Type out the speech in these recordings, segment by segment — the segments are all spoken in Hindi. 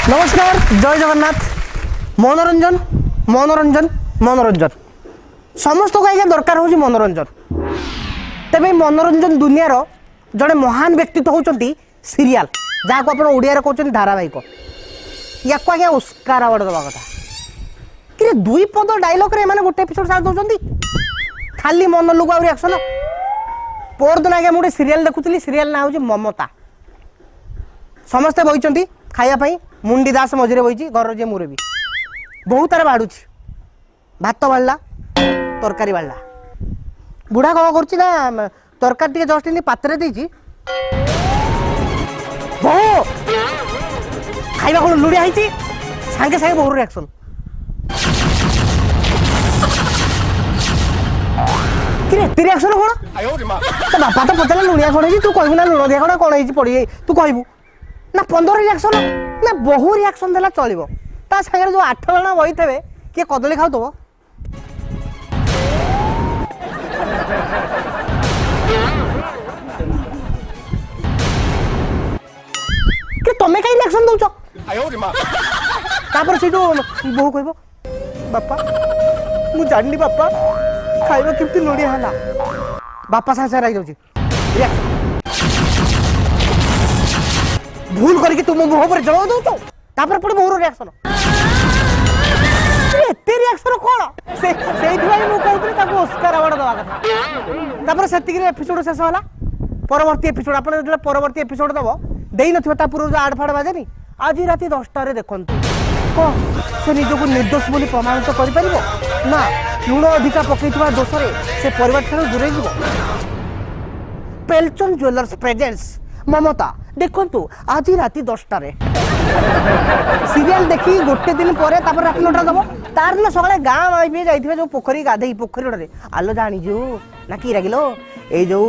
नमस्कार जय जगन्नाथ। मनोरंजन मनोरंजन मनोरंजन समस्त को आज्ञा दरकार हो मनोरंजन। तेज मनोरंजन दुनियार जड़े महान व्यक्तित्व होती सीरियल जहाँ को आप ओडिया कहते धारावाहिक या आज्ञा ऑस्कार अवार्ड दवा कथा कि दुई पद डायलॉग रे माने गोटे एपिसोड साथ दौरान खाली मोनोलोग और रिएक्शन। परदिन आज्ञा मुझे सीरियल देखुली सीरियल ना हूँ ममता। समस्ते बही खायापाई मुंडी दास मझे बही घर जे मुरबी बहुत तार बाढ़ुच भात बाढ़ला तरकारी बाढ़ला बुढ़ा कौन कर तरकारी टे जस्ट इन पात्र देती बहु खाଇବା कौन लुड़िया होती सागे सागे बहु रिएक्शन कि रिएक्शन कौन तो बापा तो पचारे लुणिया कौन है तू कहबू ना लुण दिया कौन कौन है पड़ी तू कहबू ना 15 रिएक्शन ना बहु रिएक्शन देला चलिबो। ता सागर जो 8 जण बही थे किए कदली खाऊ कि तमें कहीं रिएक्शन दौच तापर से बहु कहब बापा मु जानी बापा खाइबा केमती लुड़िया है बापा साथ साथ रही रिएक्शन भूल करके तुम मुह पर जवाब दौच तापर पुणी मोर रिएक्शन एते रिएक्शन कौन से कहते ऑस्कार अवार्ड दवा कथा तापर सेतिक एपिसोड शेष होला। परवर्ती एपिसोड आप परवर्ती एपिसोड दब देई नथिबा ता पूर्व आड फाड़ बाजेनी आज राति 10टा रे देखंतु कौन से निजको निर्दोष बोली प्रमाणित करि परिबो ना लुण अधिका पकईथबा दोषरे से परिवार ठाରୁ दूरे जीवो। पेलचन ज्वेलर्स प्रेजेंट्स ममता देखंतु आज राति 10टा रे सीरियल देखी गोटे दिन पर रात 9टा दब तार दिन सकाଳେ गाँ माइबे जाइथिबे जो पोखरी गाधेई पोखरी रे आलो जानी जो ना की रागिलो ए जो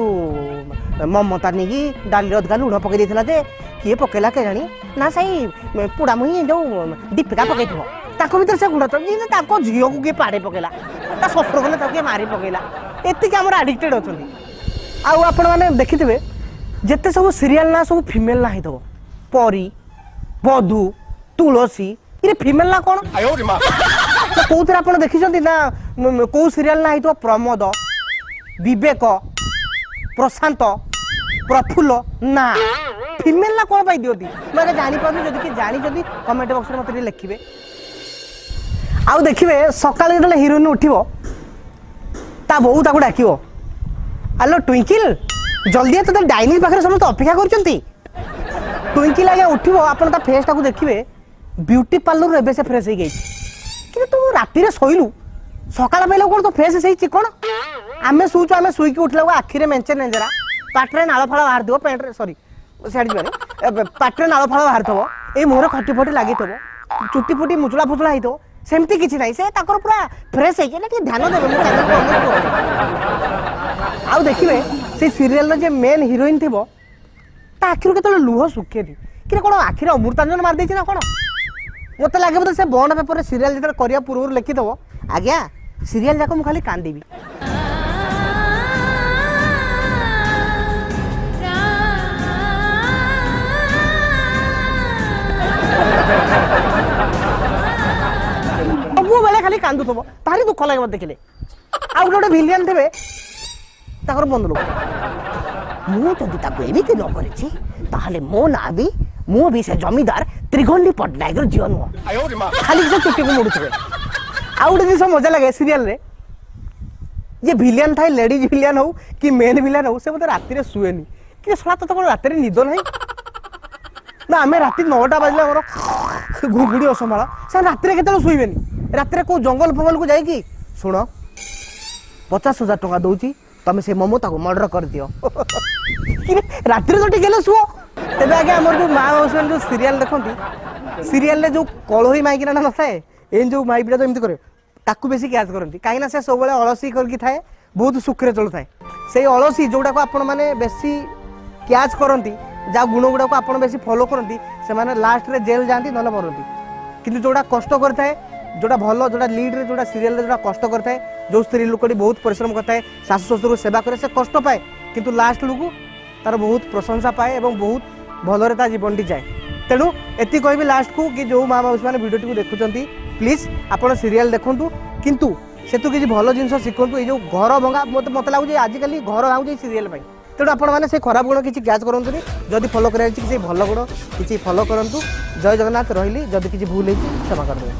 ममता नहीं डाली अधका लुण पकई देथिला जे किए पकेला के जानी ना सही पुड़ा मुही जो दीपिका पकईथिबो ताको भीतर से गुण तो ताको झियो को किए पाड़े पकेला ता ससुर गले ताको किए मारी पकेला एतिक हमर एडिक्टेड होचंदी। आ आपण माने देखिथिबे जेते सब सीरियल ना सब फीमेल ना हितबो परी बधू तुलसी ये फीमेल ना कौन कौन आप देखी ना कौ सीरियल ना हित प्रमोद विवेक प्रशांत प्रफुल्ल ना फीमेल ना कौन पाई दिखती मैं जापार जदि कि जानी कमेंट बॉक्स में मत लिखे। आउ देखिए सका जो हिरोइन उठो ता बहु ताक डाक आलो ट्विंकिल जल्दी तो डाइनिंग पाखे समस्त अपेक्षा कर ट्विंकिल आगे उठो आप फेस टाक देखिए ब्यूटी पार्लर एवं से फ्रेश हो गई कि तू राति शोलु सकाल पाइल कौन तो फ्रेश से कौन आम शुचु आम शुक उठला आखिरे मेंचे नेजरा पाटे नाल फाड़ बाहर थो पेंट सरी सीआड़े पाटे नाल फाड़ बाहर थो ये मुहर खटी फटी लगी थो चुटी फुटी मुचुला फुचुला होता सेमती किसी ना से पूरा फ्रेश है ध्यान देवे आउ देखिए से सीरियल जे मेन हिरोइन थी आखिर के लुह सुखे कि कौन आखिर अमृतांजन मारदे ना कौन मत लगे बोलते से बंड पेपर सीरियल जो करने पूर्व लिखिदेव आज्ञा सीरियल जाक मुझे खाली कांदी सब बेले खाली कांदु थो तारी दुख लगे देखिले आउ गोटे भिलियन थे बंद लोग मुझे एमती न कर मो ना भी मु भी से जमीदार त्रिगंडी पट्टनायक झील नुह खाली से चुट्टी को मुड़ुवे। आउ गोटे जिस मजा लगे सीरियल रे ये भिलियन थाए लेडीज भिलियन हो कि मेन भिलियन हो से मतलब राति शुएनि कि सला तो रात निद ना ना आम राति 9टा बाजला मोर घुगुड़ी असंभाल से राति के शुवे राति कौ जंगल फंगल को जाइए शुण 50,000 टंका दौची तुम से ममता को मर्डर कर दियो राति तो टिके शुओ तेज आगे आम जो माँ हस्बैंड जो सीरियल देखती सीरियल जो कलही माइकिना न था ये जो माइपीटा तो एमती करे ताकू बेसी कैच करती कहीं से सब अलसी करके थाए बहुत सुखरे चलू थाए से अलसी जोटा को आपण मैंने बेसी कैच करती जहाँ गुण गुड़ा को आप बेसी फॉलो करती से लास्ट रे जेल जाती ना मरती किंतु जोटा कष्ट करता जोटा भल जोटा लीड रे जोटा सीरियल जोटा कष्ट करता है जो स्त्री लोकटी बहुत परिश्रम करता है शाशु शशुर सेवा करे से कष्ट पाए किंतु लास्ट लोक तार बहुत प्रशंसा पाए और बहुत भलरे ता जीवन टी जाए। तेणु एति कहबी लास्ट को कि जो माँ माउसी मैंने वीडियो टी देखुं प्लीज आपड़ सीरियल देखूँ किंतु से तो किसी भल जिन शिखु ये जो घर भंगा मत लगुच आजिकल घर भांगे सीरियल तेणु आपण मैंने से खराब गुण किसी कैच करूँ जदि फलो कर भल गुण किसी फलो करूँ। जय जगन्नाथ रही जदि किसी भूल क्षमा कर देवे।